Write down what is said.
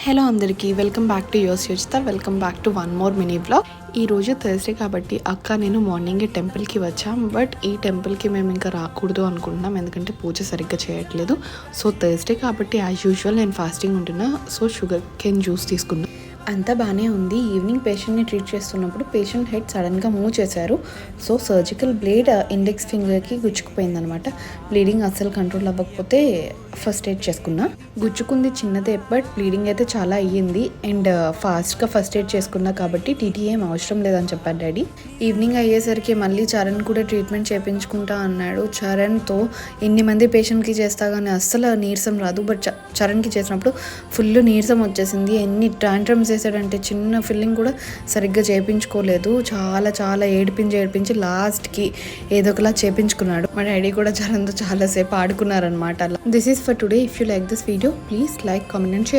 Hello అందరికీ welcome back to your Suchitha. Welcome back to one more mini vlog. ఈరోజు Thursday కాబట్టి అక్క నేను మార్నింగే టెంపుల్కి వచ్చాం. బట్ ఈ టెంపుల్కి మేము ఇంకా రాకూడదు అనుకుంటున్నాం, ఎందుకంటే పూజ సరిగ్గా చేయట్లేదు. సో థర్స్డే కాబట్టి యాజ్ యూజువల్ నేను ఫాస్టింగ్ ఉంటున్నా. సో షుగర్ కేన్ జ్యూస్ తీసుకున్నా. అంతా బాగానే ఉంది. ఈవినింగ్ పేషెంట్ని ట్రీట్ చేస్తున్నప్పుడు పేషెంట్ హెడ్ సడన్గా మూవ్ చేశారు. సో సర్జికల్ బ్లేడ్ ఇండెక్స్ ఫింగర్కి గుచ్చుకుపోయిందనమాట. బ్లీడింగ్ అస్సలు కంట్రోల్ అవ్వకపోతే ఫస్ట్ ఎయిడ్ చేసుకున్నా. గుచ్చుకుంది చిన్నదే, బట్ బ్లీడింగ్ అయితే చాలా అయ్యింది. అండ్ ఫాస్ట్గా ఫస్ట్ ఎయిడ్ చేసుకున్నా కాబట్టి టీటీ ఏం అవసరం లేదని చెప్పారు డాడీ. ఈవినింగ్ అయ్యేసరికి మళ్ళీ చరణ్ కూడా ట్రీట్మెంట్ చేయించుకుంటా అన్నాడు. చరణ్తో ఎన్ని మంది పేషెంట్కి చేస్తా కానీ అస్సలు నీరసం రాదు, బట్ చరణ్కి చేసినప్పుడు ఫుల్ నీరసం వచ్చేసింది. ఎన్ని ట్యాంట్రమ్స్ చేశాడంటే చిన్న ఫిల్లింగ్ కూడా సరిగ్గా చేయించుకోలేదు. చాలా ఏడిపించి లాస్ట్కి ఏదో ఒకలా చేయించుకున్నాడు. మా డాడీ కూడా చరణ్తో చాలాసేపు ఆడుకున్నారనమాట. This is for today. If you like this video please like, comment and share.